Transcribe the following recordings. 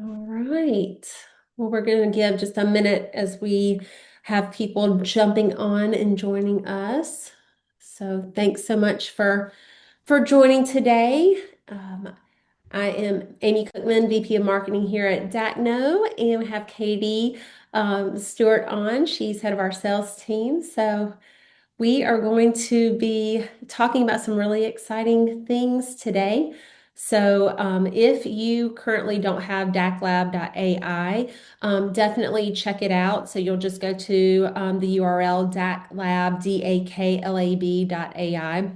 All right. Well, we're going to give just a minute as we have people jumping on and joining us. So thanks so much for joining today. I am Amy Cookman, VP of Marketing here at Dakno, and we have Katie Stewart on. She's head of our sales team. So we are going to be talking about some really exciting things today. So, if you currently don't have daclab.ai, definitely check it out. So, you'll just go to the URL daclab, DAKLAB.ai.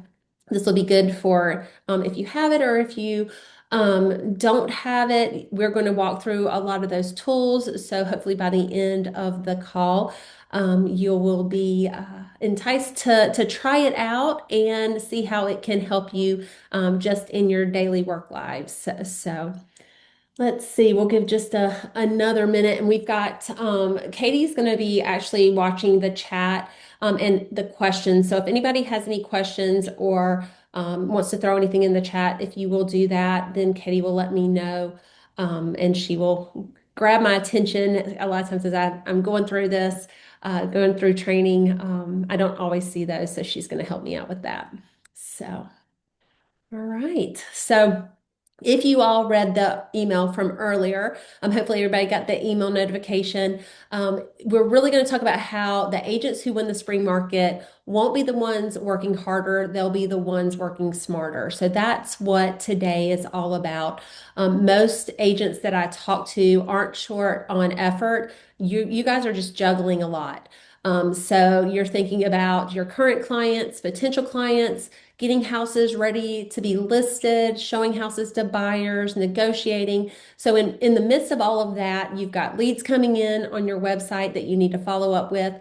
This will be good for if you have it or if you don't have it. We're going to walk through a lot of those tools. So, hopefully, by the end of the call, you will be enticed to try it out and see how it can help you just in your daily work lives. So let's see, we'll give just another minute, and we've got Katie's going to be actually watching the chat and the questions. So if anybody has any questions or wants to throw anything in the chat, if you will do that, then Katie will let me know and she will grab my attention. A lot of times as I'm going through this, going through training, I don't always see those, so she's going to help me out with that. So. All right. So if you all read the email from earlier, hopefully everybody got the email notification. We're really going to talk about how the agents who win the spring market won't be the ones working harder, they'll be the ones working smarter. So that's what today is all about. Most agents that I talk to aren't short on effort. You guys are just juggling a lot. So you're thinking about your current clients, potential clients, getting houses ready to be listed, showing houses to buyers, negotiating. So in the midst of all of that, you've got leads coming in on your website that you need to follow up with.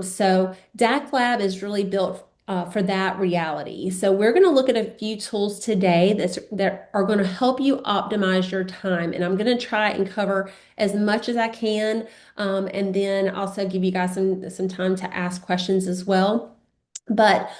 So DAC Lab is really built for that reality. So we're going to look at a few tools today that are going to help you optimize your time. And I'm going to try and cover as much as I can, and then also give you guys some time to ask questions as well. But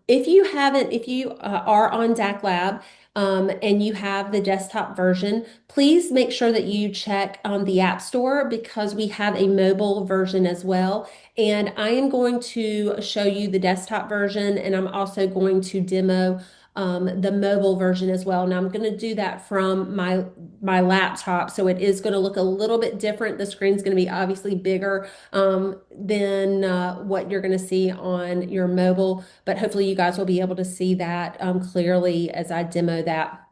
if you haven't, if you are on DAC Lab and you have the desktop version, please make sure that you check the App Store because we have a mobile version as well. And I am going to show you the desktop version, and I'm also going to demo the mobile version as well. Now I'm going to do that from my laptop, so it is going to look a little bit different. The screen's going to be obviously bigger than what you're going to see on your mobile, but hopefully you guys will be able to see that clearly as I demo that.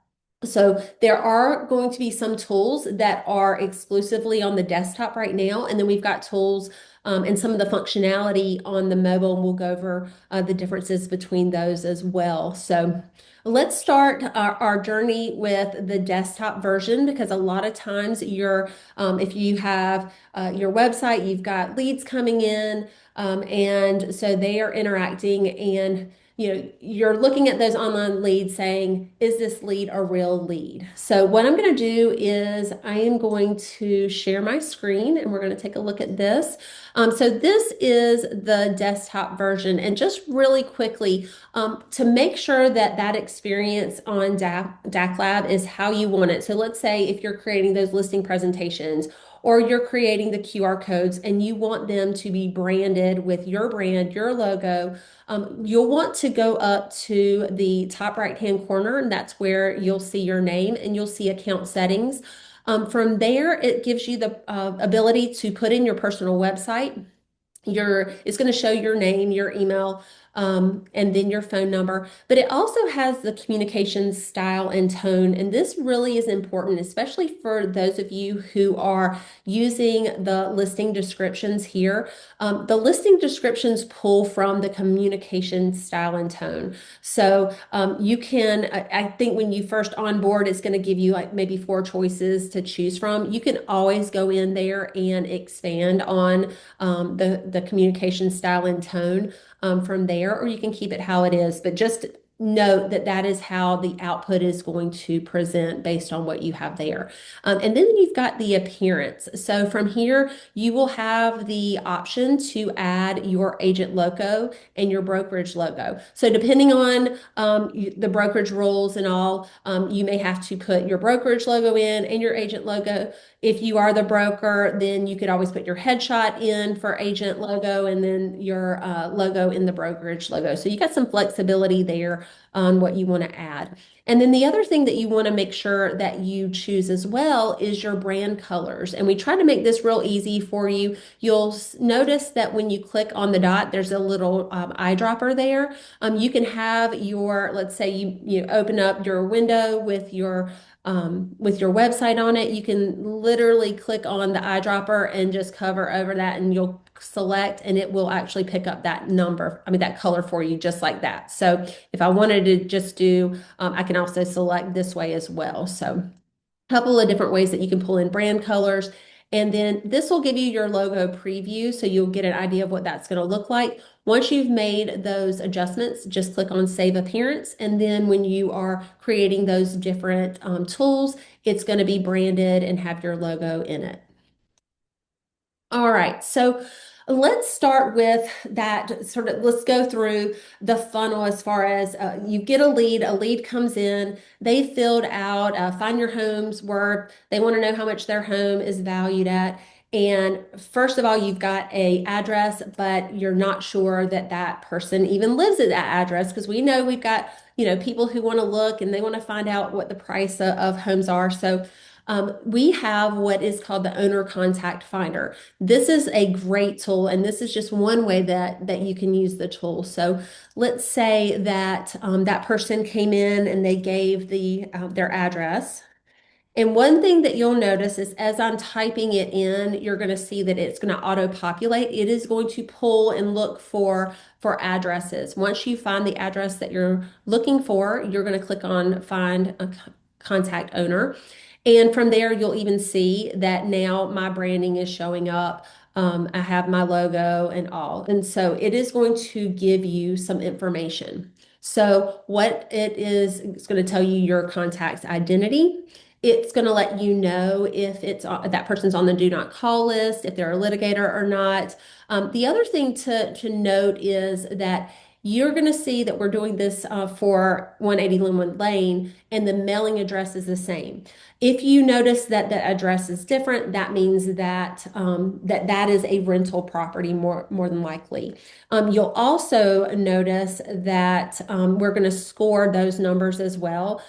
So there are going to be some tools that are exclusively on the desktop right now, and then we've got tools and some of the functionality on the mobile, and we'll go over the differences between those as well. So let's start our journey with the desktop version because a lot of times if you have your website, you've got leads coming in, and so they are interacting and you're looking at those online leads saying, is this lead a real lead? So what I'm going to do is I am going to share my screen and we're going to take a look at this. So this is the desktop version. And just really quickly, to make sure that that experience on DAC Lab is how you want it. So let's say if you're creating those listing presentations or you're creating the QR codes and you want them to be branded with your brand, your logo, you'll want to go up to the top right-hand corner, and that's where you'll see your name and you'll see account settings. From there, it gives you the ability to put in your personal website. It's going to show your name, your email, and then your phone number. But it also has the communication style and tone. And this really is important, especially for those of you who are using the listing descriptions here. The listing descriptions pull from the communication style and tone. So I think when you first onboard, it's going to give you like maybe four choices to choose from. You can always go in there and expand on the communication style and tone from there, or you can keep it how it is. But just note that that is how the output is going to present based on what you have there. And then you've got the appearance. So from here, you will have the option to add your agent logo and your brokerage logo. So depending on the brokerage rules and all, you may have to put your brokerage logo in and your agent logo. If you are the broker, then you could always put your headshot in for agent logo and then your logo in the brokerage logo. So you got some flexibility there on what you want to add. And then the other thing that you want to make sure that you choose as well is your brand colors. And we try to make this real easy for you. You'll notice that when you click on the dot, there's a little eyedropper there. You can have your, let's say you open up your window with your website on it, you can literally click on the eyedropper and just cover over that and you'll select and it will actually pick up that number, I mean that color for you just like that. So if I wanted to just do, I can also select this way as well. So couple of different ways that you can pull in brand colors. And then this will give you your logo preview, so you'll get an idea of what that's going to look like. Once you've made those adjustments, just click on Save Appearance. And then when you are creating those different tools, it's going to be branded and have your logo in it. All right, so let's start with that sort of, let's go through the funnel as far as you get a lead comes in, they filled out find your home's worth, they want to know how much their home is valued at. And first of all, you've got a address, but you're not sure that that person even lives at that address because we know we've got, people who want to look and they want to find out what the price of homes are. So we have what is called the owner contact finder. This is a great tool, and this is just one way that you can use the tool. So let's say that that person came in and they gave their address. And one thing that you'll notice is as I'm typing it in, you're going to see that it's going to auto-populate. It is going to pull and look for addresses. Once you find the address that you're looking for, you're going to click on Find a Contact Owner. And from there, you'll even see that now my branding is showing up. I have my logo and all. And so it is going to give you some information. So what it is, it's going to tell you your contact's identity. It's going to let you know if that person's on the do not call list, if they're a litigator or not. The other thing to note is that you're going to see that we're doing this for 180 Linwood Lane and the mailing address is the same. If you notice that the address is different, that means that that is a rental property more than likely. You'll also notice that we're going to score those numbers as well,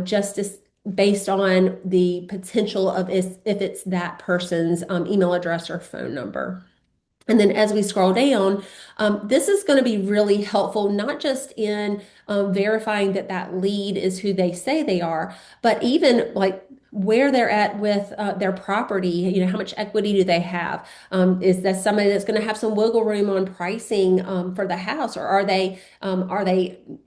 just as based on the potential of if it's that person's email address or phone number. And then as we scroll down, this is going to be really helpful, not just in verifying that that lead is who they say they are, but even like where they're at with their property. How much equity do they have? Is that somebody that's going to have some wiggle room on pricing for the house, or are they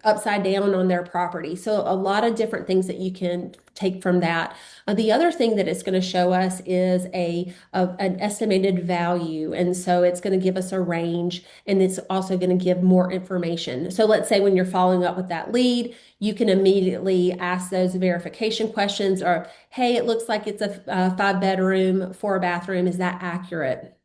upside down on their property? So a lot of different things that you can take from that. The other thing that it's going to show us is an estimated value. And so it's going to give us a range and it's also going to give more information. So let's say when you're following up with that lead, you can immediately ask those verification questions or, hey, it looks like it's a 5 bedroom, 4 bathroom. Is that accurate?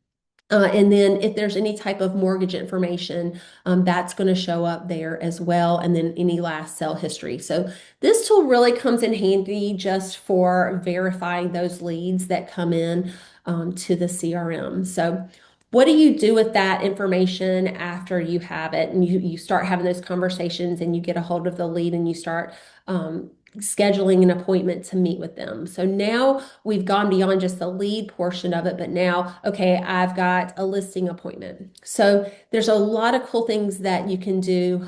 And then if there's any type of mortgage information, that's going to show up there as well. And then any last sale history. So this tool really comes in handy just for verifying those leads that come in to the CRM. So what do you do with that information after you have it and you start having those conversations and you get a hold of the lead and you start scheduling an appointment to meet with them? So now we've gone beyond just the lead portion of it, but now, okay, I've got a listing appointment. So there's a lot of cool things that you can do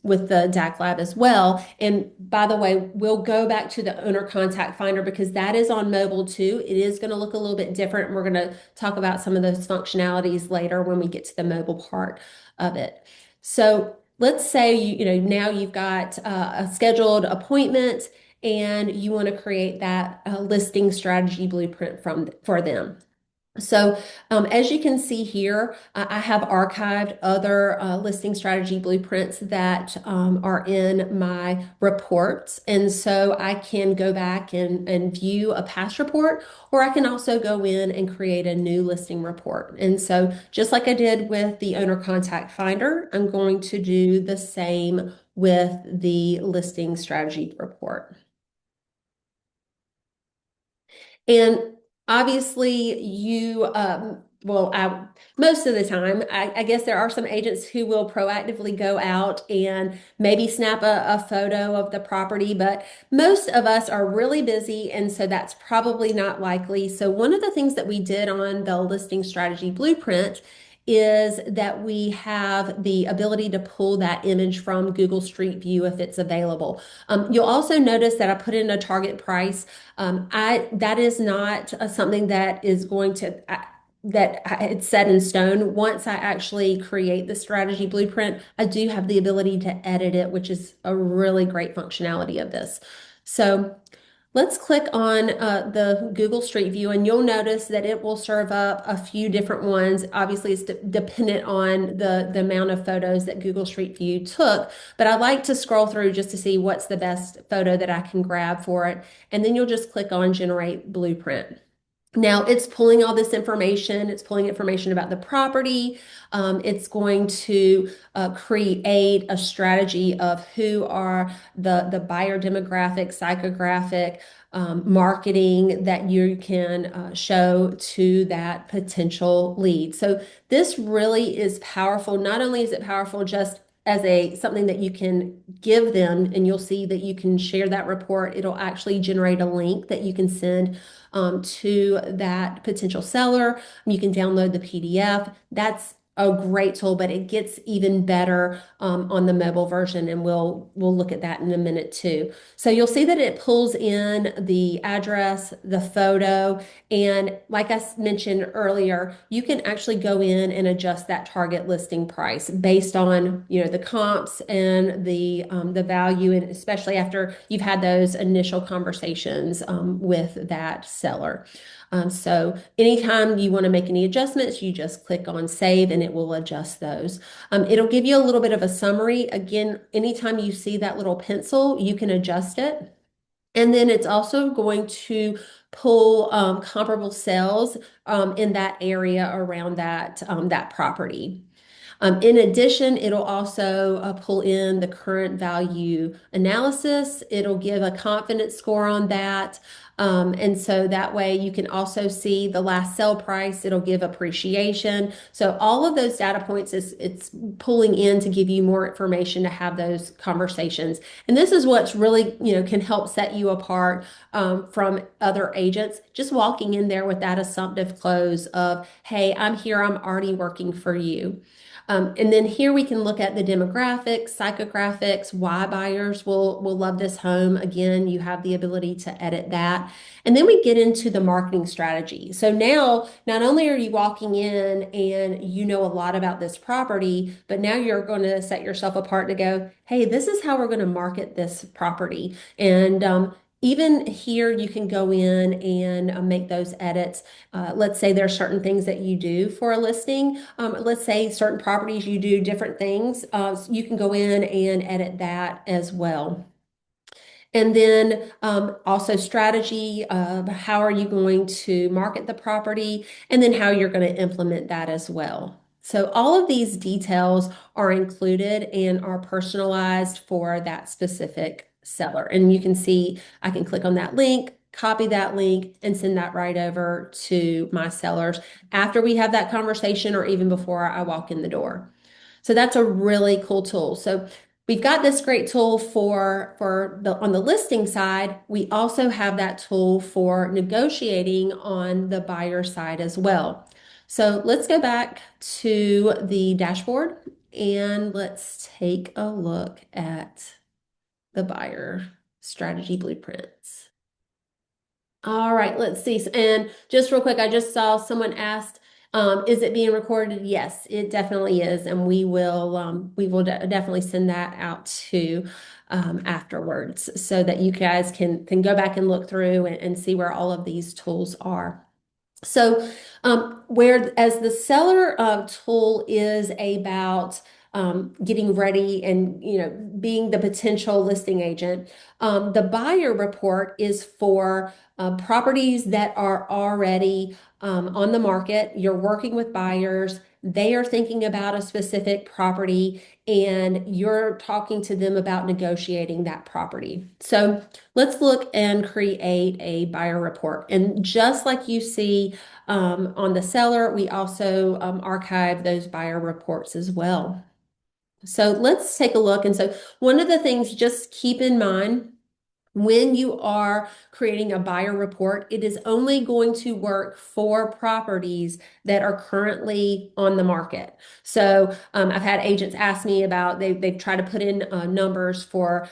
with the DAC Lab as well. And by the way, we'll go back to the owner contact finder because that is on mobile too. It is going to look a little bit different. And we're going to talk about some of those functionalities later when we get to the mobile part of it. So let's say now you've got a scheduled appointment and you want to create that listing strategy blueprint for them. So, as you can see here, I have archived other listing strategy blueprints that are in my reports. And so I can go back and view a past report, or I can also go in and create a new listing report. And so, just like I did with the owner contact finder, I'm going to do the same with the listing strategy report. And obviously, most of the time, I guess there are some agents who will proactively go out and maybe snap a photo of the property, but most of us are really busy, and so that's probably not likely. So, one of the things that we did on the listing strategy blueprint is that we have the ability to pull that image from Google Street View if it's available. You'll also notice that I put in a target price. That is not something that is going to it's set in stone. Once I actually create the strategy blueprint, I do have the ability to edit it, which is a really great functionality of this. So let's click on the Google Street View, and you'll notice that it will serve up a few different ones. Obviously, it's dependent on the amount of photos that Google Street View took, but I like to scroll through just to see what's the best photo that I can grab for it. And then you'll just click on Generate Blueprint. Now it's pulling all this information. It's pulling information about the property. It's going to create a strategy of who are the buyer demographic, psychographic, marketing that you can show to that potential lead. So this really is powerful. Not only is it powerful just as a something that you can give them, and you'll see that you can share that report. It'll actually generate a link that you can send to that potential seller. You can download the PDF. That's a great tool, but it gets even better on the mobile version, and we'll look at that in a minute too. So you'll see that it pulls in the address, the photo, and like I mentioned earlier, you can actually go in and adjust that target listing price based on, the comps and the value, and especially after you've had those initial conversations with that seller. So anytime you want to make any adjustments, you just click on save and it will adjust those. It'll give you a little bit of a summary. Again, anytime you see that little pencil, you can adjust it. And then it's also going to pull comparable sales in that area around that property. In addition, it'll also pull in the current value analysis. It'll give a confidence score on that. And so that way you can also see the last sell price. It'll give appreciation. So all of those data points it's pulling in to give you more information to have those conversations. And this is what's really, can help set you apart from other agents. Just walking in there with that assumptive close of, hey, I'm here, I'm already working for you. And then here we can look at the demographics, psychographics, why buyers will love this home. Again, you have the ability to edit that. And then we get into the marketing strategy. So now, not only are you walking in and you know a lot about this property, but now you're going to set yourself apart to go, hey, this is how we're going to market this property. And even here, you can go in and make those edits. Let's say there are certain things that you do for a listing. Let's say certain properties you do different things. So you can go in and edit that as well. And then also strategy of how are you going to market the property, and then how you're going to implement that as well. So all of these details are included and are personalized for that specific seller. And you can see I can click on that link, copy that link, and send that right over to my sellers after we have that conversation or even before I walk in the door. So that's a really cool tool. So we've got this great tool for the on the listing side. We also have that tool for negotiating on the buyer side as well. So let's go back to the dashboard and let's take a look at the buyer strategy blueprints. All right, let's see. And just real quick, I just saw someone asked, is it being recorded? Yes, it definitely is, and we will definitely send that out to afterwards so that you guys can go back and look through and see where all of these tools are. So, whereas the seller tool is about getting ready and being the potential listing agent, the buyer report is for properties that are already on the market. You're working with buyers. They are thinking about a specific property, and you're talking to them about negotiating that property. So let's look and create a buyer report. And just like you see on the seller, we also archive those buyer reports as well. So let's take a look. And so one of the things just keep in mind when you are creating a buyer report, it is only going to work for properties that are currently on the market. So I've had agents ask me about they've tried to put in numbers for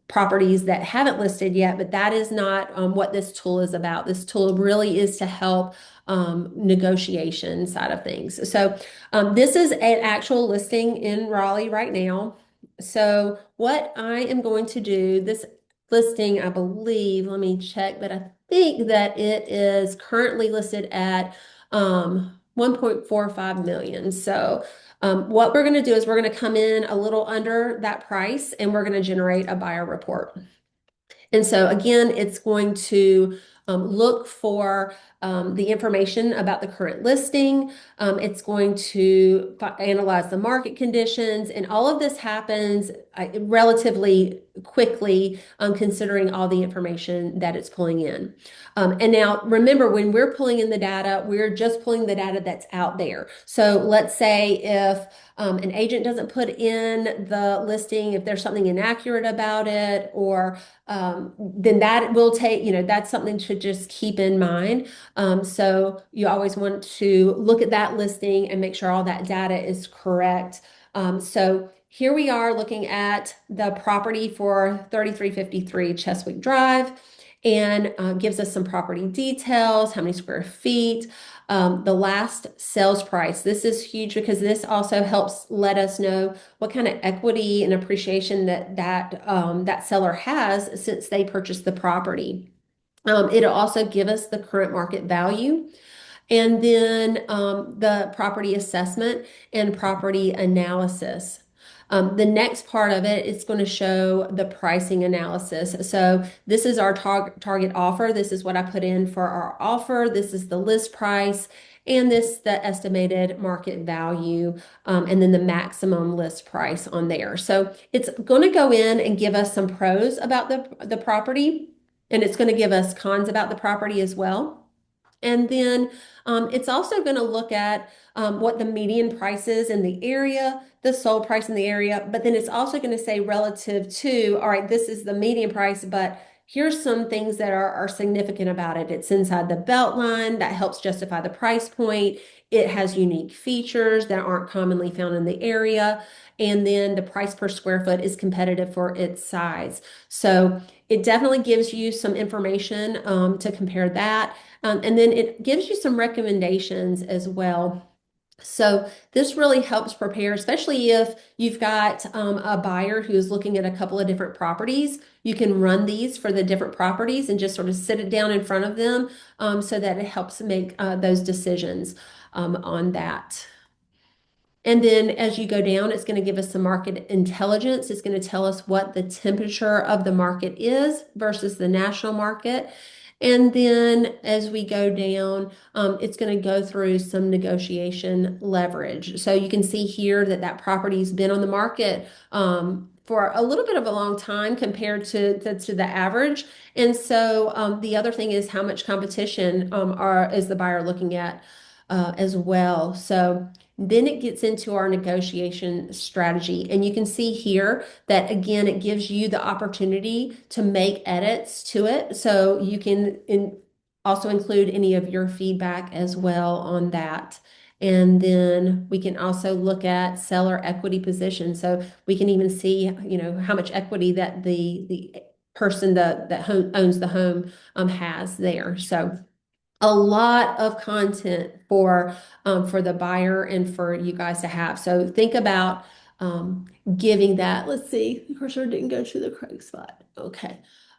properties that haven't listed yet, but that is not what this tool is about. This tool really is to help negotiation side of things. So this is an actual listing in Raleigh right now. So what I am going to do, this listing, I believe, let me check, but I think that it is currently listed at 1.45 million. So what we're going to do is we're going to come in a little under that price and we're going to generate a buyer report. And so again, it's going to look for the information about the current listing. It's going to analyze the market conditions, and all of this happens relatively quickly, considering all the information that it's pulling in. And now remember, when we're pulling in the data, we're just pulling the data that's out there. So let's say if an agent doesn't put in the listing, if there's something inaccurate about it, or then that will take, that's something to just keep in mind. So you always want to look at that listing and make sure all that data is correct. So here we are looking at the property for 3353 Cheswick Drive, and gives us some property details, how many square feet, the last sales price. This is huge because this also helps let us know what kind of equity and appreciation that seller has since they purchased the property. It'll also give us the current market value. And then the property assessment and property analysis. The next part of it is going to show the pricing analysis. So this is our target offer. This is what I put in for our offer. This is the list price, and this the estimated market value, and then the maximum list price on there. So it's going to go in and give us some pros about the property, and it's going to give us cons about the property as well. And then it's also going to look at what the median price is in the area, the sold price in the area, but then it's also going to say relative to, all right, this is the median price, but here's some things that are significant about it. It's inside the belt line, that helps justify the price point. It has unique features that aren't commonly found in the area. And then the price per square foot is competitive for its size. So it definitely gives you some information to compare that. And then it gives you some recommendations as well. So this really helps prepare, especially if you've got a buyer who's looking at a couple of different properties. You can run these for the different properties and just sort of sit it down in front of them, so that it helps make those decisions on that. And then as you go down, it's going to give us some market intelligence. It's going to tell us what the temperature of the market is versus the national market. And then as we go down, it's going to go through some negotiation leverage. So you can see here that that property's been on the market for a little bit of a long time compared to the average. And so the other thing is how much competition is the buyer looking at as well. So then it gets into our negotiation strategy. And you can see here that again, it gives you the opportunity to make edits to it. So you can also include any of your feedback as well on that. And then we can also look at seller equity position. So we can even see, how much equity that the person that owns the home has there. So a lot of content for the buyer and for you guys to have. So think about giving that. Let's see, the cursor didn't go to the correct spot. Okay.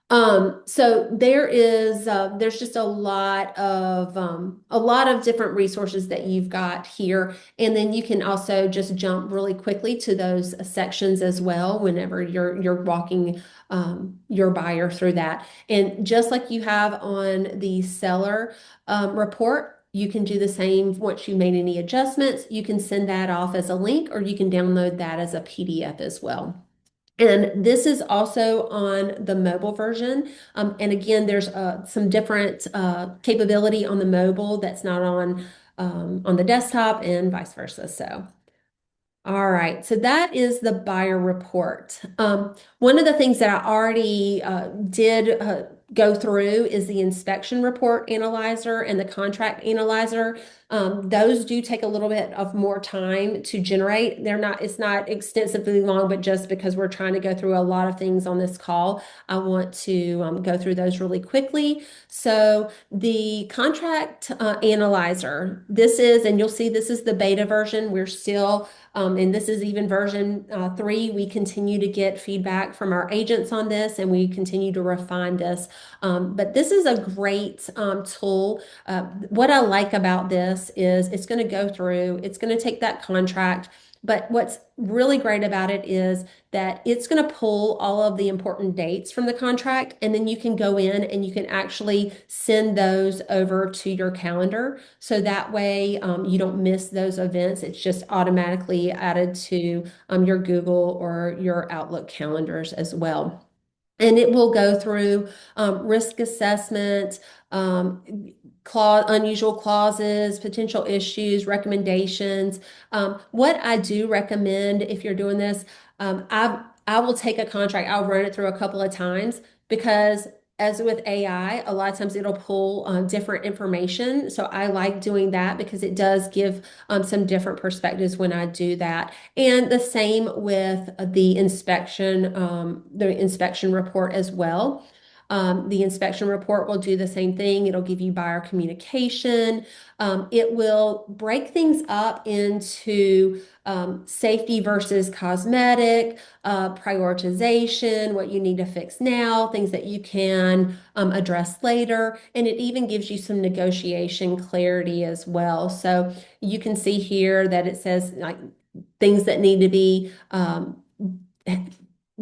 So there's just a lot of different resources that you've got here, and then you can also just jump really quickly to those sections as well whenever you're walking your buyer through that. And just like you have on the seller report. You can do the same once you made any adjustments. You can send that off as a link or you can download that as a PDF as well. And this is also on the mobile version. And again, there's some different capability on the mobile that's not on the desktop and vice versa. So. All right, so that is the buyer report. One of the things that I already did go through is the inspection report analyzer and the contract analyzer. Those do take a little bit of more time to generate. It's not extensively long, but just because we're trying to go through a lot of things on this call, I want to go through those really quickly. So the contract analyzer, and you'll see this is the beta version. We're still and this is even version 3. We continue to get feedback from our agents on this and we continue to refine this. But this is a great tool. What I like about this is it's going to go through, it's going to take that contract. But what's really great about it is that it's going to pull all of the important dates from the contract, and then you can go in and you can actually send those over to your calendar. So that way you don't miss those events. It's just automatically added to your Google or your Outlook calendars as well. And it will go through risk assessment, unusual clauses, potential issues, recommendations. What I do recommend if you're doing this, I will take a contract, I'll run it through a couple of times because as with AI, a lot of times it'll pull different information. So I like doing that because it does give some different perspectives when I do that. And the same with the inspection report as well. The inspection report will do the same thing. It'll give you buyer communication. It will break things up into safety versus cosmetic, prioritization, what you need to fix now, things that you can address later. And it even gives you some negotiation clarity as well. So you can see here that it says like things that need to be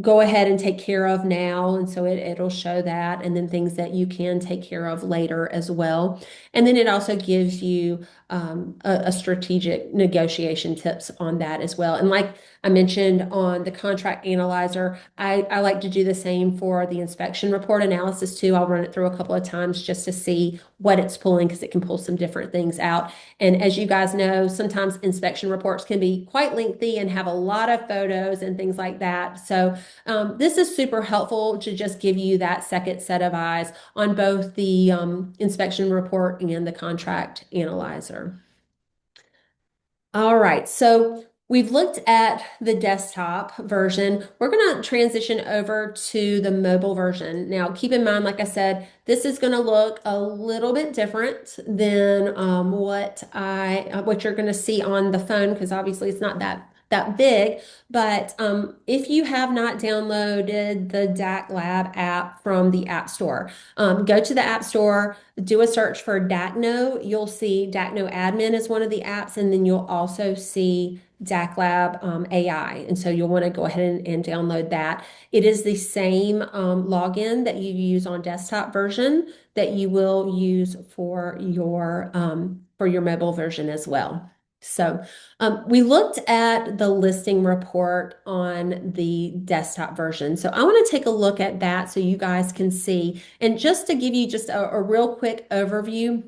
go ahead and take care of now. And so it'll show that, and then things that you can take care of later as well. And then it also gives you a strategic negotiation tips on that as well. And like I mentioned on the contract analyzer, I like to do the same for the inspection report analysis too. I'll run it through a couple of times just to see what it's pulling because it can pull some different things out. And as you guys know, sometimes inspection reports can be quite lengthy and have a lot of photos and things like that. So this is super helpful to just give you that second set of eyes on both the inspection report and the contract analyzer. All right, so we've looked at the desktop version. We're going to transition over to the mobile version. Now, keep in mind, like I said, this is going to look a little bit different than what you're going to see on the phone because obviously it's not that big. But if you have not downloaded the DAC Lab app from the App Store, go to the App Store, do a search for Dakno. You'll see Dakno Admin is one of the apps, and then you'll also see DAC Lab AI. And so you'll want to go ahead and download that. It is the same login that you use on desktop version that you will use for your mobile version as well. So we looked at the listing report on the desktop version. So I want to take a look at that so you guys can see. And just to give you just a real quick overview,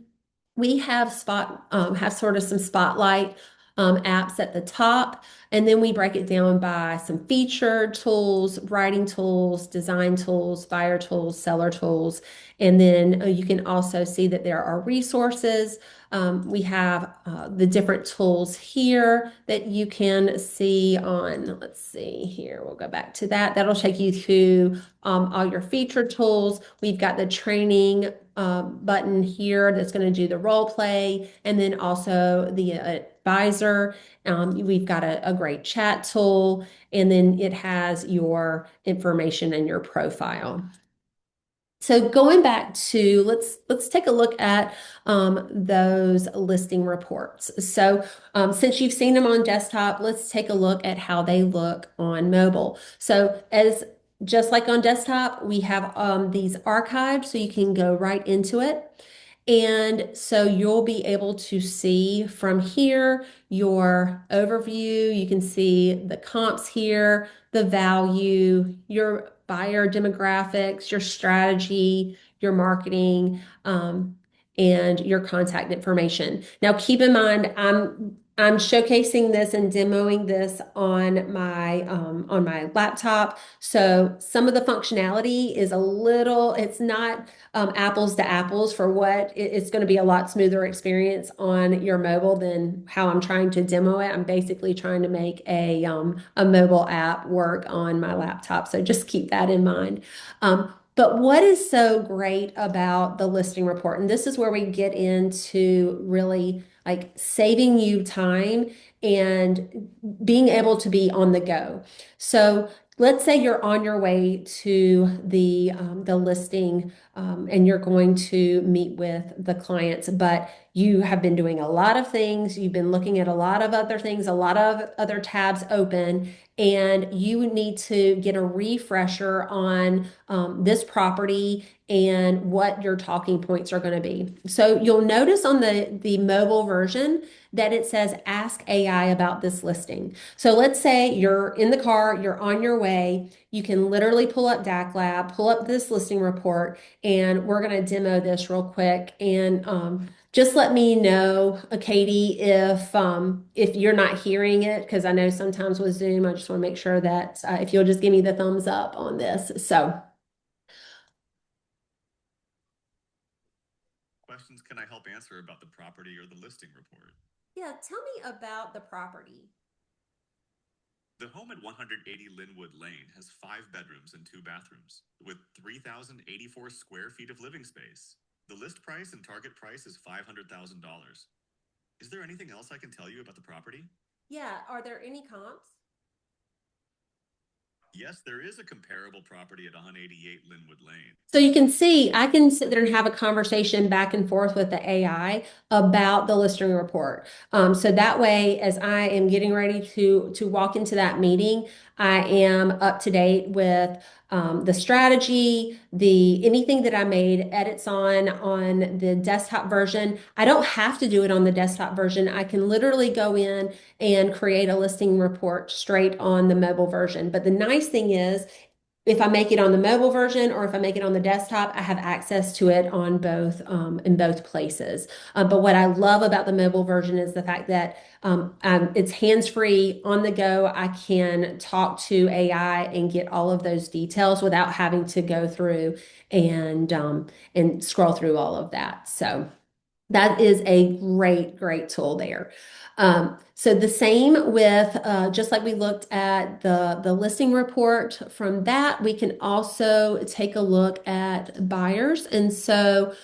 we have sort of some spotlight apps at the top, and then we break it down by some featured tools, writing tools, design tools, buyer tools, seller tools, and then you can also see that there are resources. We have the different tools here that you can see on, let's see here, we'll go back to that. That'll take you through all your featured tools. We've got the training button here that's going to do the role play, and then also the advisor. We've got a great chat tool, and then it has your information and your profile. So going back to let's take a look at those listing reports. So since you've seen them on desktop, let's take a look at how they look on mobile. So as just like on desktop, we have these archived, so you can go right into it. And so you'll be able to see from here your overview. You can see the comps here, the value, your buyer demographics, your strategy, your marketing, and your contact information. Now, keep in mind, I'm showcasing this and demoing this on my laptop. So some of the functionality is a little, it's not apples to apples for what it's going to be a lot smoother experience on your mobile than how I'm trying to demo it. I'm basically trying to make a mobile app work on my laptop. So just keep that in mind. But what is so great about the listing report, and this is where we get into really like saving you time and being able to be on the go. So let's say you're on your way to the listing and you're going to meet with the clients, but you have been doing a lot of things. You've been looking at a lot of other things, a lot of other tabs open, and you need to get a refresher on this property and what your talking points are going to be. So you'll notice on the mobile version that it says ask AI about this listing. So let's say you're in the car, you're on your way, you can literally pull up DAC Lab, pull up this listing report, and we're going to demo this real quick. And just let me know, Katie, if you're not hearing it, because I know sometimes with Zoom, I just want to make sure that if you'll just give me the thumbs up on this. So Questions can I help answer about the property or the listing report? yeah, tell me about the property. The home at 180 Linwood Lane has 5 bedrooms and 2 bathrooms, with 3,084 square feet of living space. The list price and target price is $500,000. Is there anything else I can tell you about the property? Yeah, are there any comps? Yes, there is a comparable property at 188 Linwood Lane. So you can see, I can sit there and have a conversation back and forth with the AI about the listing report. So that way, as I am getting ready to walk into that meeting, I am up to date with the strategy, the anything that I made edits on the desktop version. I don't have to do it on the desktop version. I can literally go in and create a listing report straight on the mobile version. But the nice thing is, if I make it on the mobile version or if I make it on the desktop, I have access to it on both in both places. But what I love about the mobile version is the fact that it's hands-free on the go. I can talk to AI and get all of those details without having to go through and scroll through all of that. So. That is a great tool there. So the same with just like we looked at the listing report from that, we can also take a look at buyers. And so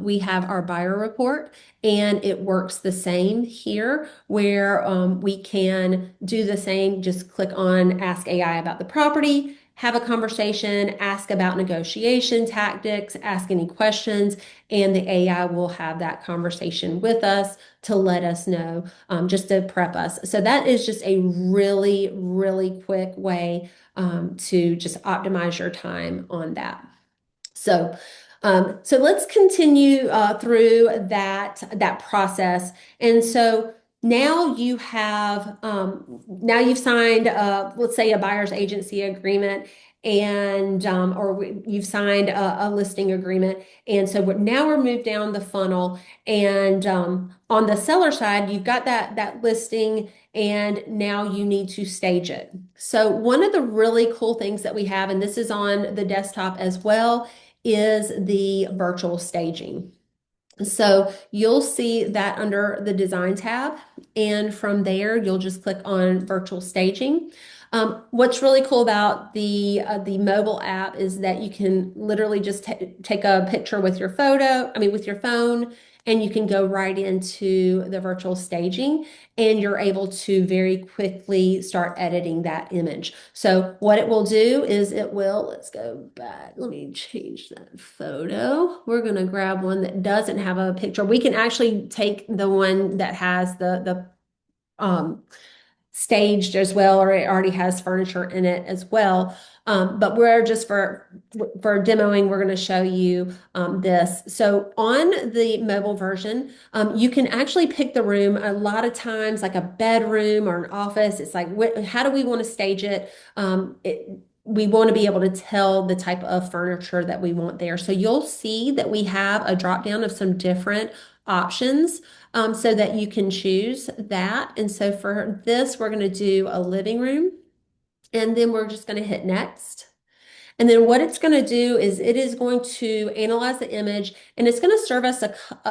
we have our buyer report and it works the same here where we can do the same, just click on Ask AI about the property, have a conversation, ask about negotiation tactics, ask any questions, and the AI will have that conversation with us to let us know, just to prep us. So that is just a really quick way to just optimize your time on that. So, so let's continue through that process. And so now you've signed, let's say, a buyer's agency agreement, and you've signed a listing agreement. And so now we're moved down the funnel, and on the seller side, you've got that listing, and now you need to stage it. So one of the really cool things that we have, and this is on the desktop as well, is the virtual staging. So you'll see that under the design tab, and from there, you'll just click on virtual staging. What's really cool about the mobile app is that you can literally just take a picture with your with your phone, and you can go right into the virtual staging, and you're able to very quickly start editing that image. So what it will do is let's go back. Let me change that photo. We're going to grab one that doesn't have a picture. We can actually take the one that has the staged as well, or it already has furniture in it as well. But we're just for demoing, we're going to show you this. So on the mobile version, you can actually pick the room. A lot of times, like a bedroom or an office, it's like, how do we want to stage it? We want to be able to tell the type of furniture that we want there. So you'll see that we have a drop down of some different options so that you can choose that. And so for this, we're going to do a living room, and then we're just going to hit next. And then what it's going to do is it is going to analyze the image, and it's going to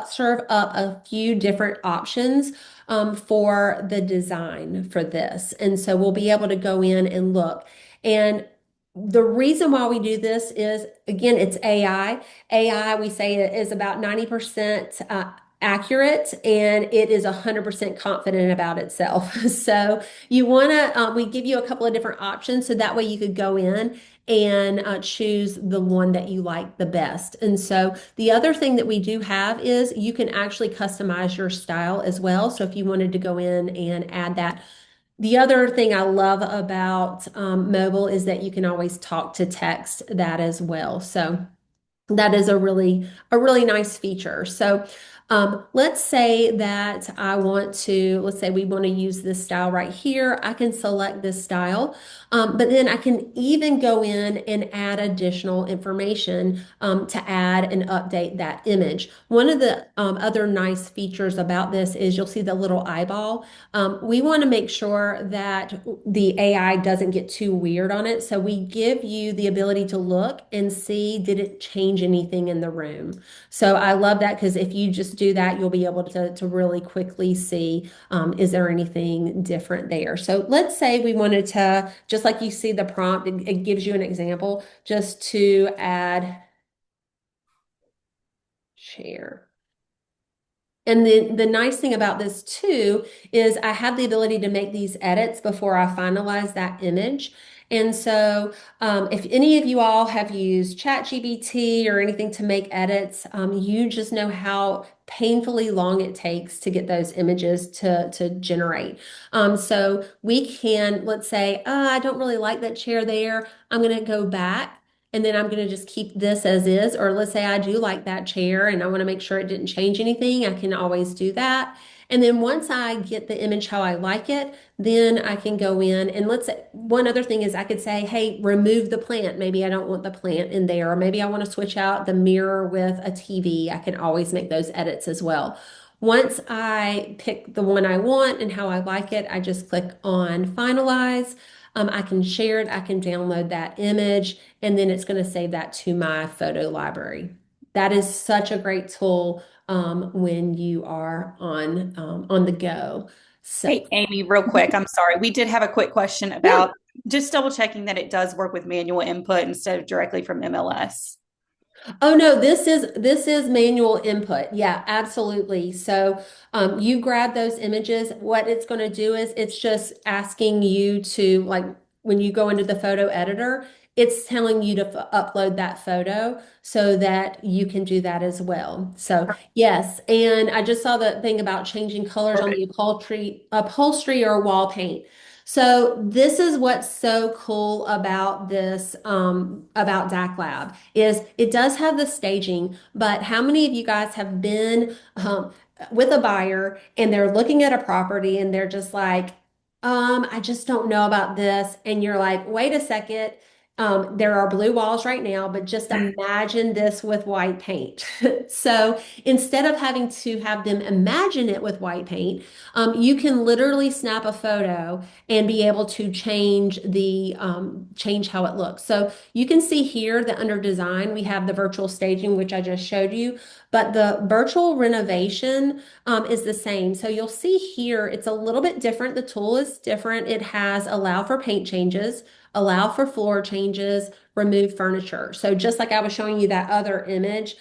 serve up a few different options for the design for this. And so we'll be able to go in and look. And the reason why we do this is, again, it's AI. AI, we say it is about 90% accurate, and it is 100% confident about itself. So you want to, we give you a couple of different options so that way you could go in and choose the one that you like the best. And so the other thing that we do have is you can actually customize your style as well. So if you wanted to go in and add that. The other thing I love about mobile is that you can always talk to text that as well. So that is a really nice feature. So let's say that let's say we want to use this style right here. I can select this style, but then I can even go in and add additional information to add and update that image. One of the other nice features about this is you'll see the little eyeball. We want to make sure that the AI doesn't get too weird on it. So we give you the ability to look and see, did it change anything in the room? So I love that because if you just do that, you'll be able to really quickly see, is there anything different there? So let's say we wanted to, just like you see the prompt, it gives you an example just to add chair. And the nice thing about this too is I have the ability to make these edits before I finalize that image. And so if any of you all have used ChatGPT or anything to make edits, you just know how painfully long it takes to get those images to generate. So we can, let's say, I don't really like that chair there. I'm going to go back. And then I'm going to just keep this as is. Or let's say I do like that chair and I want to make sure it didn't change anything. I can always do that. And then once I get the image how I like it, then I can go in and let's say one other thing is I could say, hey, remove the plant. Maybe I don't want the plant in there. Or maybe I want to switch out the mirror with a TV. I can always make those edits as well. Once I pick the one I want and how I like it, I just click on finalize. I can share it, I can download that image, and then it's going to save that to my photo library. That is such a great tool when you are on the go. So, Hey, Amy, real quick. I'm sorry. We did have a quick question yeah. about just double checking that it does work with manual input instead of directly from MLS. Oh no, this is manual input. Yeah, absolutely. So you grab those images. What it's going to do is it's just asking you to like when you go into the photo editor, it's telling you to upload that photo so that you can do that as well. So yes, and I just saw the thing about changing colors on the Perfect. upholstery or wall paint. So this is what's so cool about this about DAC Lab is it does have the staging, but how many of you guys have been with a buyer and they're looking at a property and they're just like, I just don't know about this. And you're like, wait a second. There are blue walls right now, but just imagine this with white paint. So instead of having to have them imagine it with white paint, you can literally snap a photo and be able to change how it looks. So you can see here that under design, we have the virtual staging, which I just showed you, but the virtual renovation is the same. So you'll see here, it's a little bit different. The tool is different. It has allow for paint changes, allow for floor changes, remove furniture. So just like I was showing you that other image,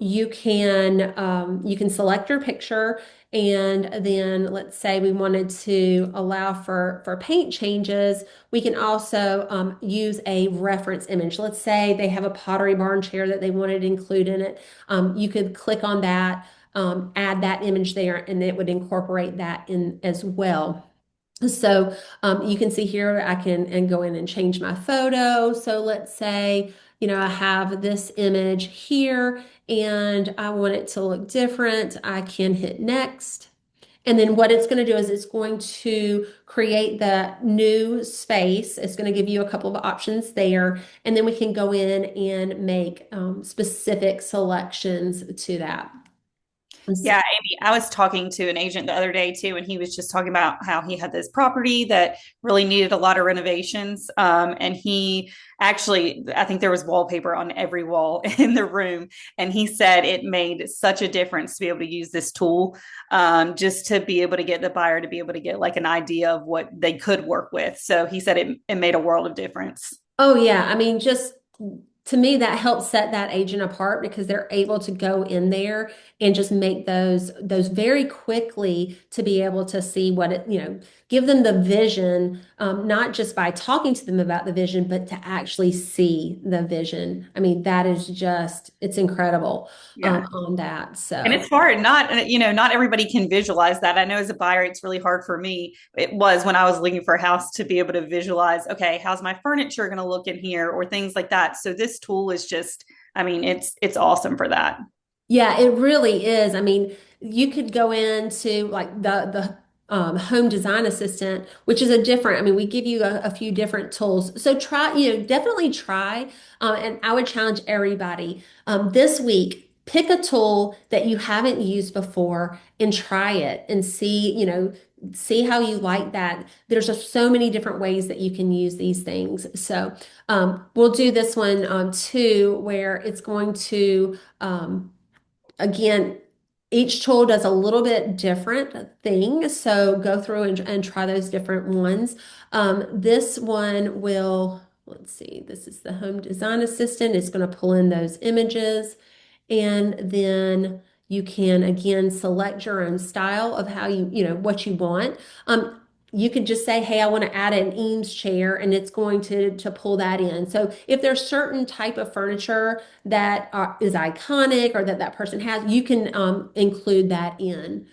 you can select your picture, and then let's say we wanted to allow for paint changes. We can also use a reference image. Let's say they have a Pottery Barn chair that they wanted to include in it. You could click on that, add that image there, and it would incorporate that in as well. So you can see here, I can and go in and change my photo. So let's say, I have this image here and I want it to look different. I can hit next. And then what it's going to do is it's going to create the new space. It's going to give you a couple of options there. And then we can go in and make specific selections to that. Yeah, Amy, I was talking to an agent the other day too, and he was just talking about how he had this property that really needed a lot of renovations. And he actually, I think there was wallpaper on every wall in the room. And he said it made such a difference to be able to use this tool, just to be able to get the buyer to be able to get like an idea of what they could work with. So he said it made a world of difference. Oh yeah, I mean, just to me, that helps set that agent apart because they're able to go in there and just make those very quickly to be able to see what it, give them the vision, not just by talking to them about the vision, but to actually see the vision. I mean, that is just, it's incredible Yeah. on that. And So. it's hard. Not everybody can visualize that. I know as a buyer, it's really hard for me. It was when I was looking for a house to be able to visualize, okay, how's my furniture going to look in here or things like that. So this tool is just, I mean, it's awesome for that. Yeah, it really is. I mean, you could go into like the home design assistant, which is a different. I mean, we give you a few different tools. So try, definitely try. And I would challenge everybody this week. Pick a tool that you haven't used before and try it and see, see how you like that. There's just so many different ways that you can use these things. So we'll do this one too, where it's going to again, each tool does a little bit different thing. So go through and try those different ones. This one will, let's see, this is the Home Design Assistant. It's going to pull in those images. And then you can again select your own style of how what you want. You could just say, hey, I want to add an Eames chair, and it's going to pull that in. So if there's certain type of furniture that is iconic or that person has, you can include that in.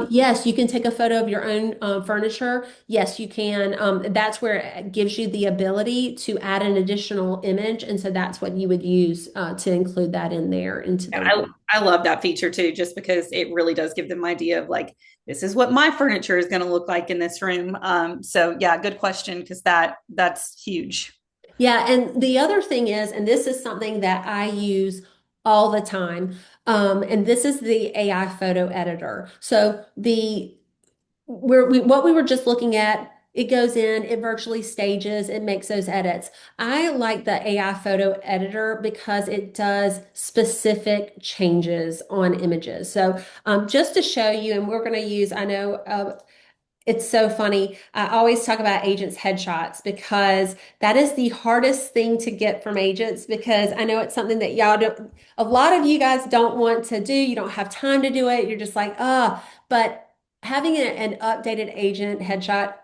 Yes, you can take a photo of your own furniture. Yes, you can. That's where it gives you the ability to add an additional image. And so that's what you would use to include that in there into the I love that feature too, just because it really does give them an idea of like, this is what my furniture is going to look like in this room. So yeah, good question because that's huge. Yeah, and the other thing is, and this is something that I use all the time, and this is the AI photo editor. So what we were just looking at, it goes in, it virtually stages, it makes those edits. I like the AI photo editor because it does specific changes on images. So just to show you, and we're going to use, I know it's so funny. I always talk about agents' headshots because that is the hardest thing to get from agents because I know it's something that y'all don't, a lot of you guys don't want to do. You don't have time to do it. You're just like, but having an updated agent headshot,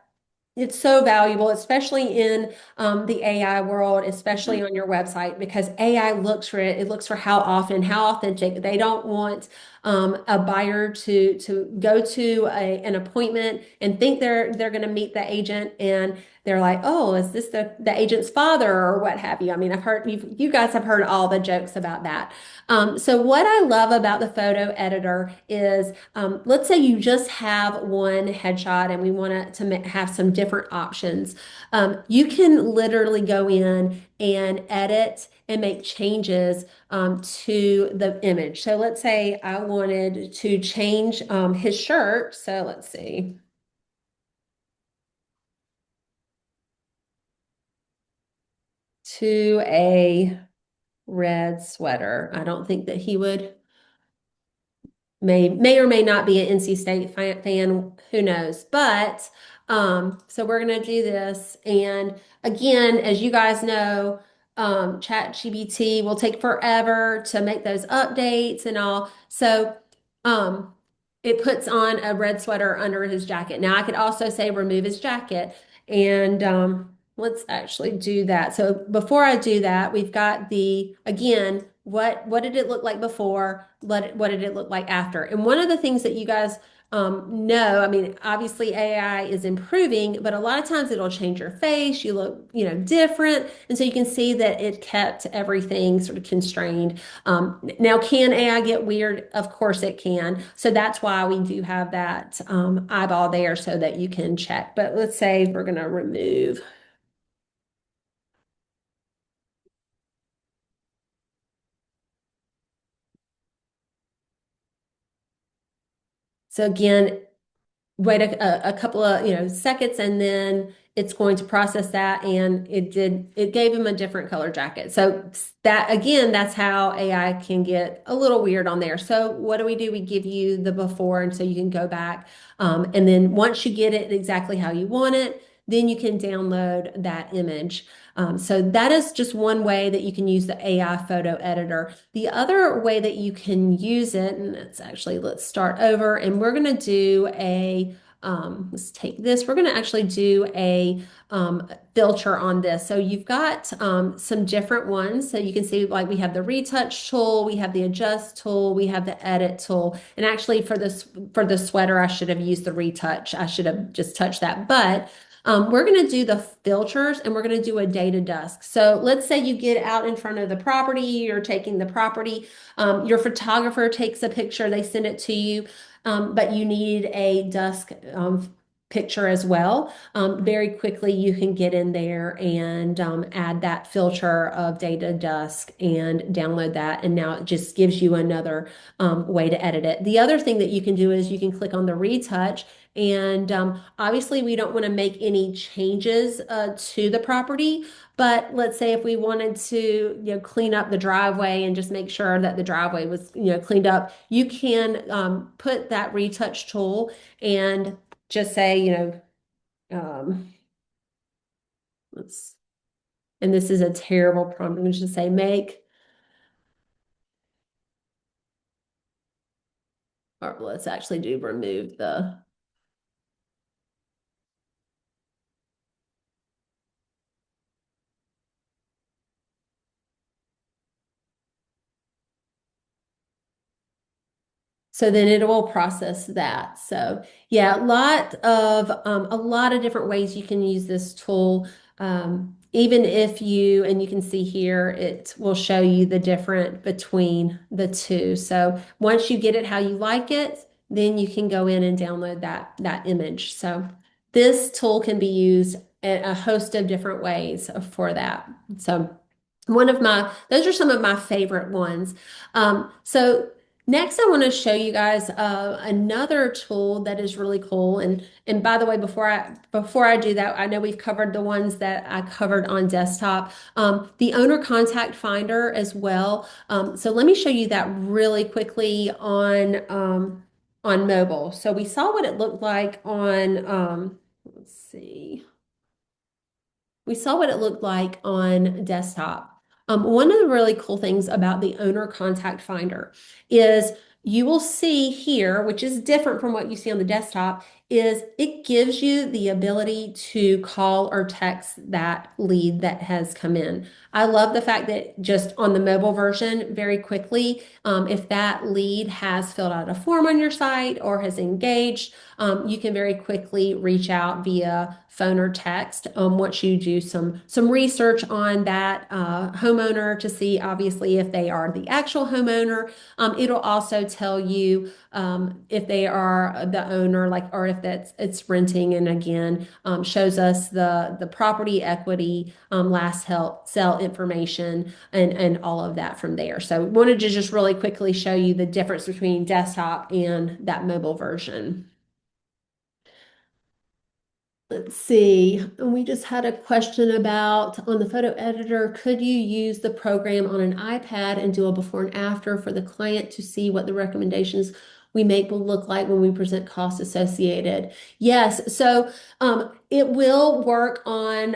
it's so valuable, especially in the AI world, especially on your website, because AI looks for it. It looks for how often, how authentic. They don't want a buyer to go to an appointment and think they're going to meet the agent, and they're like, oh, is this the agent's father or what have you? I mean, I've heard you guys have heard all the jokes about that. So what I love about the photo editor is, let's say you just have one headshot and we want to have some different options. You can literally go in and edit and make changes to the image. So let's say I wanted to change his shirt. So let's see, to a red sweater. I don't think that he would may or may not be an NC State fan, who knows? But so we're gonna do this, and again, as you guys know, ChatGPT will take forever to make those updates and all. So um, it puts on a red sweater under his jacket. Now I could also say remove his jacket, and let's actually do that. So before I do that, we've got the, again, what did it look like before? What did it look like after? And one of the things that you guys know, I mean, obviously AI is improving, but a lot of times it'll change your face. You look, different. And so you can see that it kept everything sort of constrained. Now, can AI get weird? Of course it can. So that's why we do have that eyeball there so that you can check. But let's say we're going to remove. So again, wait a couple of seconds, and then it's going to process that, and it gave him a different color jacket. So that, again, that's how AI can get a little weird on there. So what do? We give you the before, and so you can go back, and then once you get it exactly how you want it, then you can download that image. So that is just one way that you can use the AI photo editor. The other way that you can use it, and it's actually, let's start over, and we're going to do let's take this. We're going to actually do a filter on this. So you've got some different ones. So you can see, like, we have the retouch tool, we have the adjust tool, we have the edit tool. And actually for the sweater, I should have used the retouch. I should have just touched that. But we're going to do the filters, and we're going to do a day to dusk. So let's say you get out in front of the property, you're taking the property, your photographer takes a picture, they send it to you, but you need a dusk picture as well. Very quickly, you can get in there and add that filter of day to dusk and download that. And now it just gives you another way to edit it. The other thing that you can do is you can click on the retouch. And obviously, we don't want to make any changes to the property. But let's say if we wanted to, clean up the driveway and just make sure that the driveway was, cleaned up, you can put that retouch tool and just say, um, let's, and this is a terrible prompt. I'm going to just say make, or let's actually do remove the. So then it will process that. So yeah, a lot of different ways you can use this tool. Even if you, and you can see here, it will show you the difference between the two. So once you get it how you like it, then you can go in and download that image. So this tool can be used in a host of different ways for that. So those are some of my favorite ones. So next, I want to show you guys another tool that is really cool. And by the way, before I do that, I know we've covered the ones that I covered on desktop. The owner contact finder as well. So let me show you that really quickly on mobile. So we saw what it looked like on let's see. We saw what it looked like on desktop. One of the really cool things about the owner contact finder is you will see here, which is different from what you see on the desktop, is it gives you the ability to call or text that lead that has come in. I love the fact that just on the mobile version, very quickly, if that lead has filled out a form on your site or has engaged, you can very quickly reach out via phone or text. Once you do some research on that homeowner to see, obviously, if they are the actual homeowner, it'll also tell you if they are the owner, like, or if that's it's renting, and again, shows us the property equity, last help sell information, and all of that from there. So wanted to just really quickly show you the difference between desktop and that mobile version. Let's see. And we just had a question about on the photo editor, could you use the program on an iPad and do a before and after for the client to see what the recommendations we make will look like when we present costs associated? Yes. So it will work on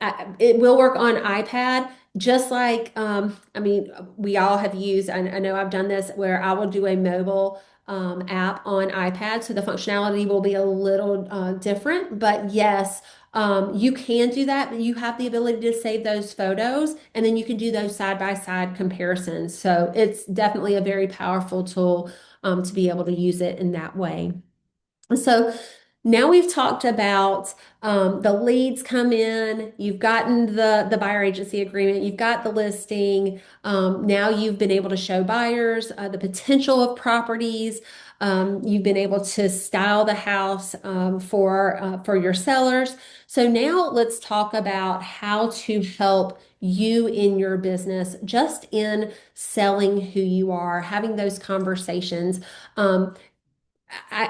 iPad. Just like I mean, we all have used, I know I've done this where I will do a mobile app on iPad, so the functionality will be a little different. But yes, you can do that, but you have the ability to save those photos, and then you can do those side by side comparisons. So it's definitely a very powerful tool to be able to use it in that way. So now we've talked about the leads come in, you've gotten the buyer agency agreement, you've got the listing. Now you've been able to show buyers the potential of properties. You've been able to style the house for your sellers. So now let's talk about how to help you in your business, just in selling who you are, having those conversations. I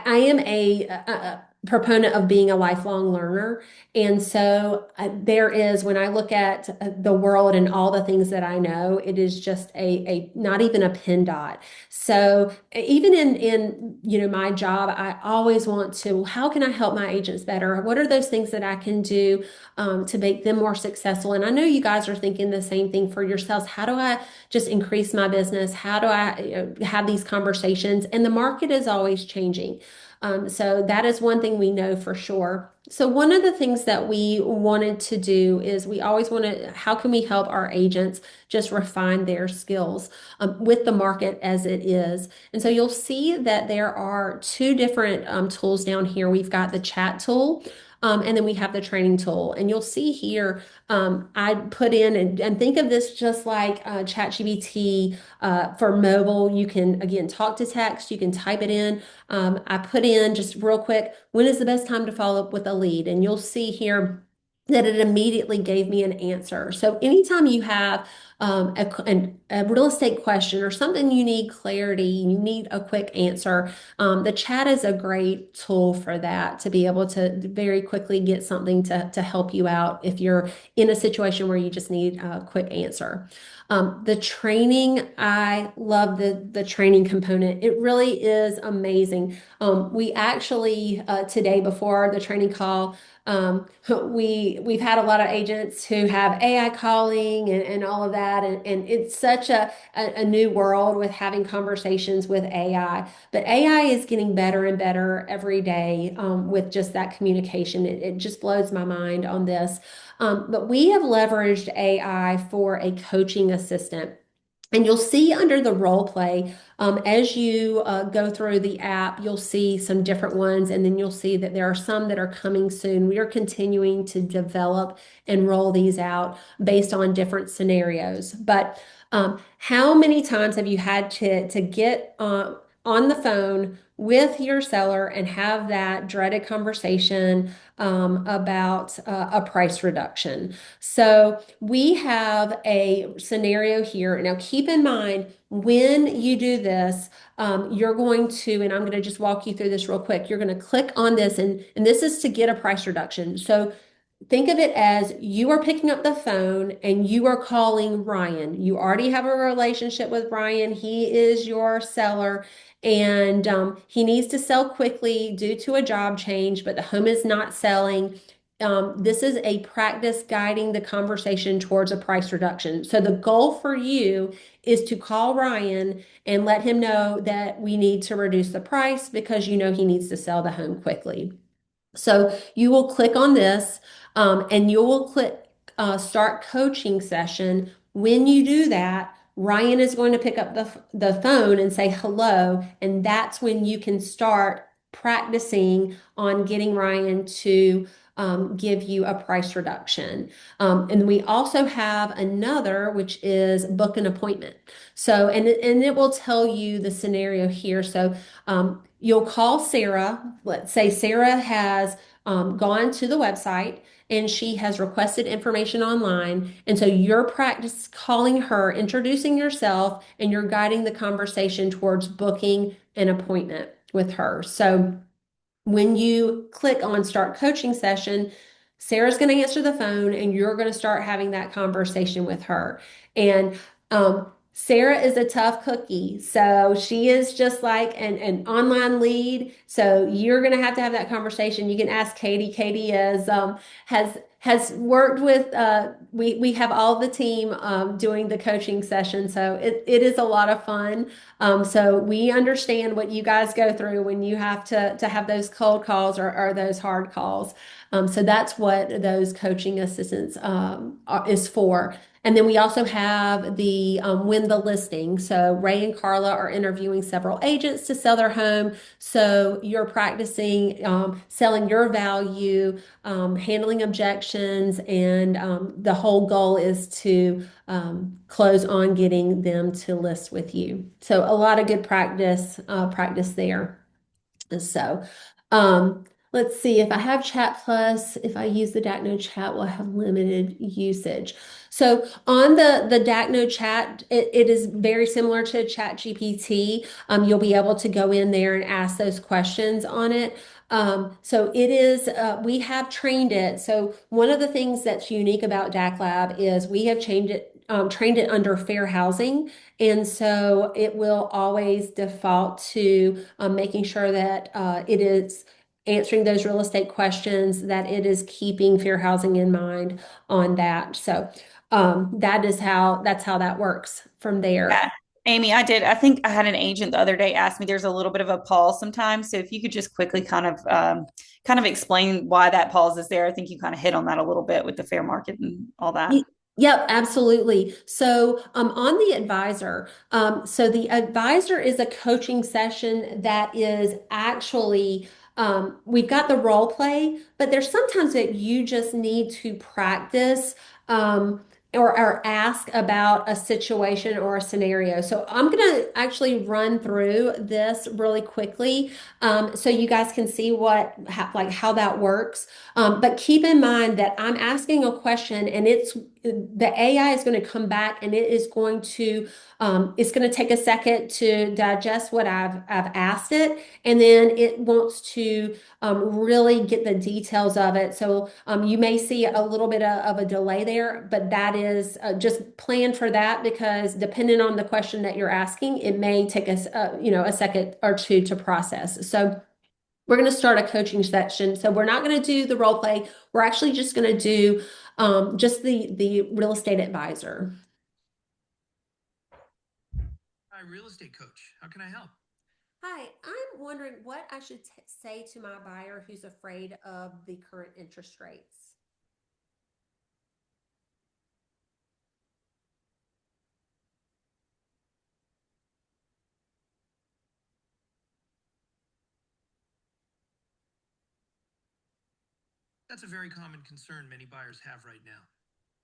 am a proponent of being a lifelong learner. And so there is, when I look at the world and all the things that I know, it is just a not even a pin dot. So even in my job, I always want to, how can I help my agents better? What are those things that I can do to make them more successful? And I know you guys are thinking the same thing for yourselves. How do I just increase my business? How do I have these conversations? And the market is always changing. So that is one thing we know for sure. So one of the things that we wanted to do is we always want to, how can we help our agents just refine their skills with the market as it is? And so you'll see that there are two different tools down here. We've got the chat tool. And then we have the training tool. And you'll see here, I put in and think of this just like ChatGPT for mobile. You can, again, talk to text, you can type it in. I put in just real quick, when is the best time to follow up with a lead? And you'll see here that it immediately gave me an answer. So anytime you have a real estate question or something you need clarity, you need a quick answer, the chat is a great tool for that, to be able to very quickly get something to help you out if you're in a situation where you just need a quick answer. The training, I love the training component. It really is amazing. We actually today before the training call, we've had a lot of agents who have AI calling and all of that, and it's such a new world with having conversations with AI. But AI is getting better and better every day with just that communication. It just blows my mind on this. But we have leveraged AI for a coaching assistant. And you'll see under the role play, as you go through the app, you'll see some different ones, and then you'll see that there are some that are coming soon. We are continuing to develop and roll these out based on different scenarios. But how many times have you had to get on the phone with your seller and have that dreaded conversation about a price reduction? So we have a scenario here. Now, keep in mind, when you do this, you're going to, and I'm going to just walk you through this real quick. You're going to click on this, and this is to get a price reduction. So think of it as you are picking up the phone and you are calling Ryan. You already have a relationship with Ryan. He is your seller, and he needs to sell quickly due to a job change, but the home is not selling. this is a practice guiding the conversation towards a price reduction. So the goal for you is to call Ryan and let him know that we need to reduce the price because you know he needs to sell the home quickly. So you will click on this and you will click start coaching session. When you do that, Ryan is going to pick up the phone and say hello, and that's when you can start practicing on getting Ryan to give you a price reduction. And we also have another, which is book an appointment. So, and it will tell you the scenario here. So, you'll call Sarah. Let's say Sarah has gone to the website and she has requested information online. And so you're practice calling her, introducing yourself, and you're guiding the conversation towards booking an appointment with her. So when you click on start coaching session, Sarah's going to answer the phone and you're going to start having that conversation with her. And Sarah is a tough cookie. So she is just like an online lead. So you're going to have that conversation. You can ask Katie. Katie is has worked with we have all the team doing the coaching session. So it is a lot of fun. So we understand what you guys go through when you have to have those cold calls or those hard calls. So that's what those coaching assistants is for. And then we also have the win the listing. So Ray and Carla are interviewing several agents to sell their home. So you're practicing selling your value, handling objections, and the whole goal is to close on getting them to list with you. So a lot of good practice there. So, let's see if I have Chat Plus, if I use the Dakno chat, we'll have limited usage. So on the Dakno chat, it is very similar to Chat GPT. You'll be able to go in there and ask those questions on it. So it is, we have trained it. So one of the things that's unique about DAC Lab is we have trained it under fair housing. And so it will always default to making sure that it is answering those real estate questions, that it is keeping fair housing in mind on that. So that's how that works from there. Yeah. Amy, I did. I think I had an agent the other day ask me there's a little bit of a pause sometimes. So if you could just quickly kind of explain why that pause is there. I think you kind of hit on that a little bit with the fair market and all that. Yep, absolutely. So, on the advisor, so the advisor is a coaching session that is actually, we've got the role play, but there's sometimes that you just need to practice, or ask about a situation or a scenario. So I'm going to actually run through this really quickly, so you guys can see like how that works. But keep in mind that I'm asking a question and the AI is going to come back and it's going to take a second to digest what I've asked it, and then it wants to really get the details of it. So you may see a little bit of a delay there, but that is just plan for that because depending on the question that you're asking, it may take us a second or two to process. So we're going to start a coaching section. So we're not going to do the role play. We're actually just going to do just the real estate advisor. Hi, real estate coach. How can I help? Hi, I'm wondering what I should say to my buyer who's afraid of the current interest rates. That's a very common concern many buyers have right now.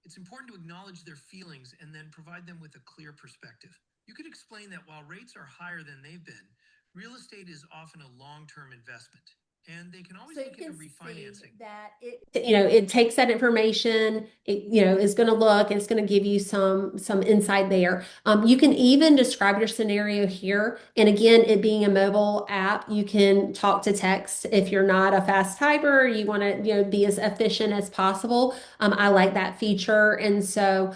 It's important to acknowledge their feelings and then provide them with a clear perspective. You could explain that while rates are higher than they've been, real estate is often a long-term investment, and they can always So you look into can see refinancing. that it takes that information, is going to look, it's going to give you some insight there. You can even describe your scenario here. And again, it being a mobile app, you can talk to text if you're not a fast typer, you want to, be as efficient as possible. I like that feature. And so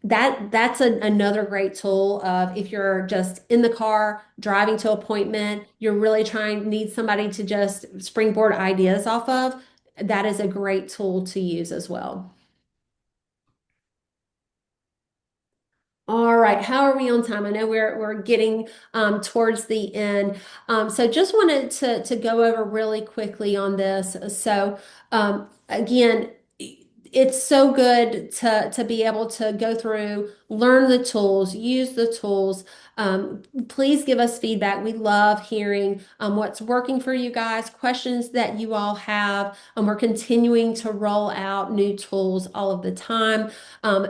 that's another great tool of if you're just in the car driving to appointment, you're really need somebody to just springboard ideas off of. that is a great tool to use as well. All right, how are we on time? I know we're getting towards the end. So just wanted to go over really quickly on this. So again, it's so good to be able to go through, learn the tools, use the tools. Please give us feedback. We love hearing what's working for you guys, questions that you all have. We're continuing to roll out new tools all of the time.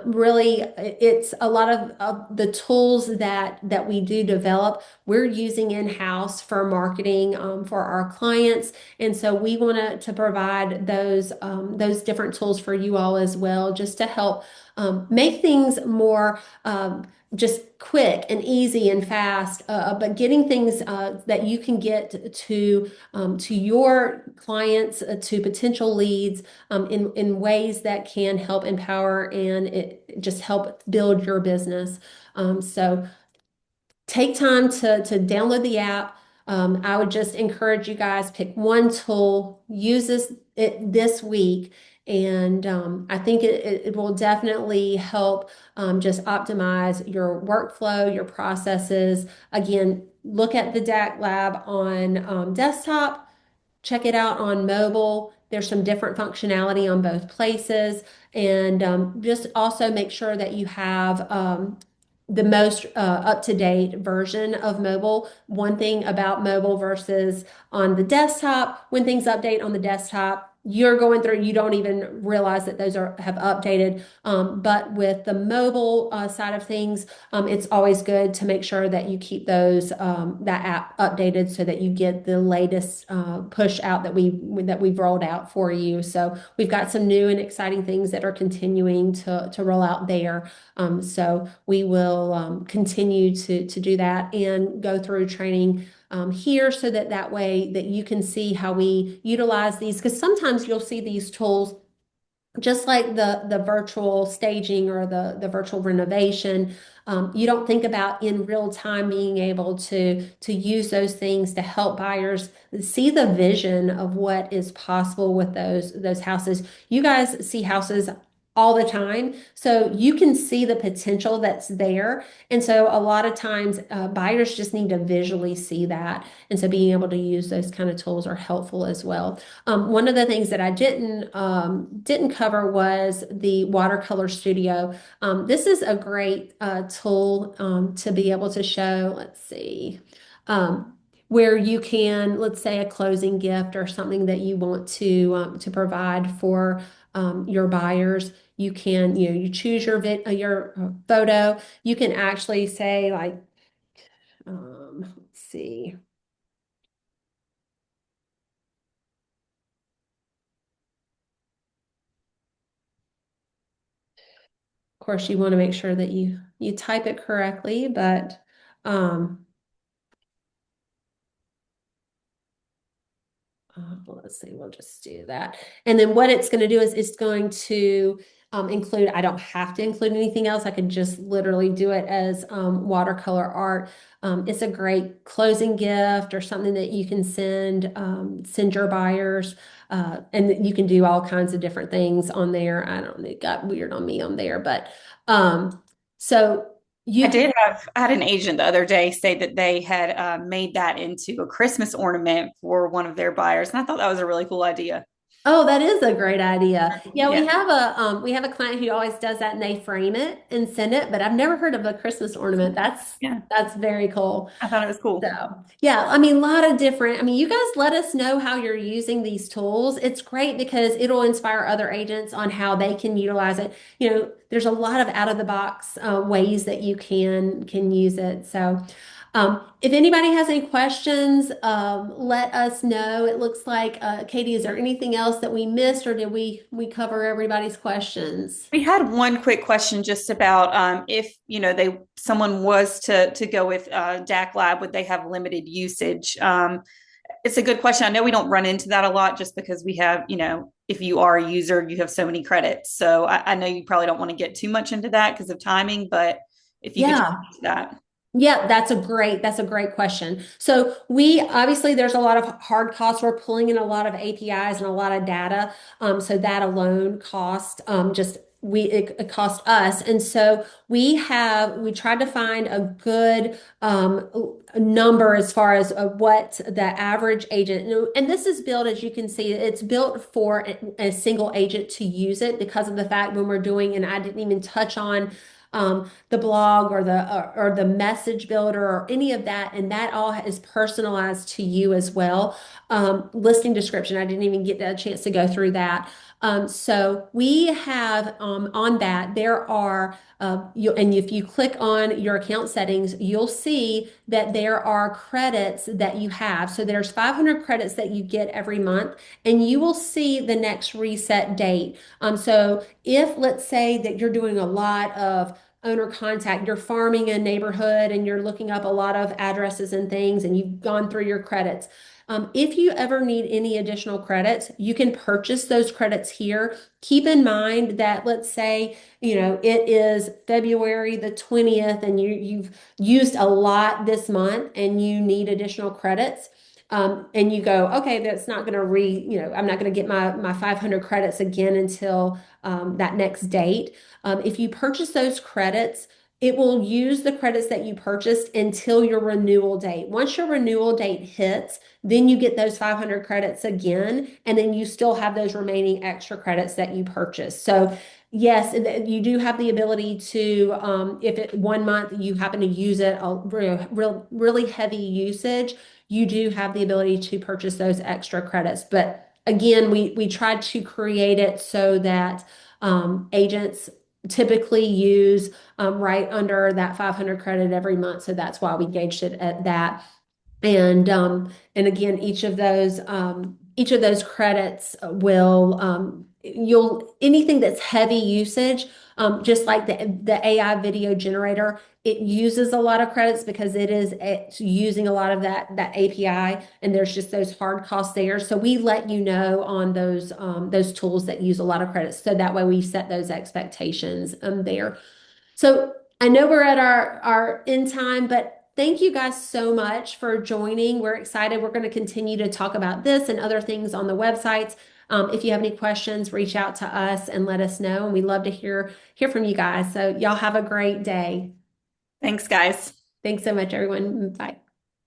Really, it's a lot of the tools that we do develop, we're using in-house for marketing for our clients. And so we want to provide those different tools for you all as well, just to help make things more just quick and easy and fast, but getting things that you can get to your clients, to potential leads in ways that can help empower and it just help build your business. So take time to download the app. I would just encourage you guys pick one tool, use this week, and I think it will definitely help just optimize your workflow, your processes. Again, look at the DAC Lab on desktop. Check it out on mobile. There's some different functionality on both places. And just also make sure that you have the most up-to-date version of mobile. One thing about mobile versus on the desktop, when things update on the desktop, you're going through, you don't even realize that those have updated. But with the mobile side of things, it's always good to make sure that you keep that app updated so that you get the latest push out that we've rolled out for you. So we've got some new and exciting things that are continuing to roll out there. So we will continue to do that and go through training here so that way that you can see how we utilize these, because sometimes you'll see these tools just like the virtual staging or the virtual renovation. You don't think about in real time being able to use those things to help buyers see the vision of what is possible with those houses. You guys see houses all the time, so you can see the potential that's there. And so a lot of times buyers just need to visually see that. And so being able to use those kind of tools are helpful as well. One of the things that I didn't cover was the watercolor studio. This is a great tool to be able to show. Let's see. Where you can, let's say, a closing gift or something that you want to provide for your buyers. You can, you choose your photo. You can actually say like, let's see. Of course, you want to make sure that you type it correctly, but let's see, we'll just do that. And then what it's going to do is it's going to include, I don't have to include anything else. I could just literally do it as watercolor art. It's a great closing gift or something that you can send your buyers. And you can do all kinds of different things on there. I don't know, it got weird on me on there, but so you can. I had an agent the other day say that they had made that into a Christmas ornament for one of their buyers. And I thought that was a really cool idea. Oh, that is a great idea. Yeah, Yeah. we have a client who always does that and they frame it and send it, but I've never heard of a Christmas ornament. Yeah. That's very cool. I thought it was cool. So, yeah, I mean, a lot of different, I mean, you guys let us know how you're using these tools. It's great because it'll inspire other agents on how they can utilize it. There's a lot of out of the box ways that you can use it. So, if anybody has any questions, let us know. It looks like, Katie, is there anything else that we missed or did we cover everybody's questions? We had one quick question just about if someone was to go with DAC Lab, would they have limited usage? It's a good question. I know we don't run into that a lot just because we have, if you are a user, you have so many credits. So I know you probably don't want to get too much into that because of timing, but if you could Yeah. just that. Yeah, that's a great question. So we obviously there's a lot of hard costs. We're pulling in a lot of APIs and a lot of data. So that alone cost just it cost us. And so we tried to find a good number as far as what the average agent, and this is built, as you can see, it's built for a single agent to use it because of the fact when we're doing, and I didn't even touch on the blog or the message builder or any of that, and that all is personalized to you as well. Listing description, I didn't even get a chance to go through that. So we have on that there are and if you click on your account settings, you'll see that there are credits that you have. So there's 500 credits that you get every month, and you will see the next reset date. So if let's say that you're doing a lot of owner contact, you're farming a neighborhood and you're looking up a lot of addresses and things, and you've gone through your credits. If you ever need any additional credits, you can purchase those credits here. Keep in mind that let's say, it is February the 20th and you've used a lot this month and you need additional credits. And you go, okay, that's not going to I'm not going to get my 500 credits again until that next date. If you purchase those credits, it will use the credits that you purchased until your renewal date. Once your renewal date hits, then you get those 500 credits again, and then you still have those remaining extra credits that you purchased. So yes, you do have the ability to, if it 1 month you happen to use it, really heavy usage, you do have the ability to purchase those extra credits. But again, we tried to create it so that agents typically use right under that 500 credit every month. So that's why we gauged it at that. And again, each of those credits will you'll anything that's heavy usage, just like the AI video generator, it uses a lot of credits because it's using a lot of that API, and there's just those hard costs there. So we let you know on those tools that use a lot of credits, so that way we set those expectations there. So I know we're at our end time, but thank you guys so much for joining. We're excited. We're going to continue to talk about this and other things on the websites. If you have any questions, reach out to us and let us know. And we love to hear from you guys. So y'all have a great day. Thanks, guys. Thanks so much, everyone. Bye.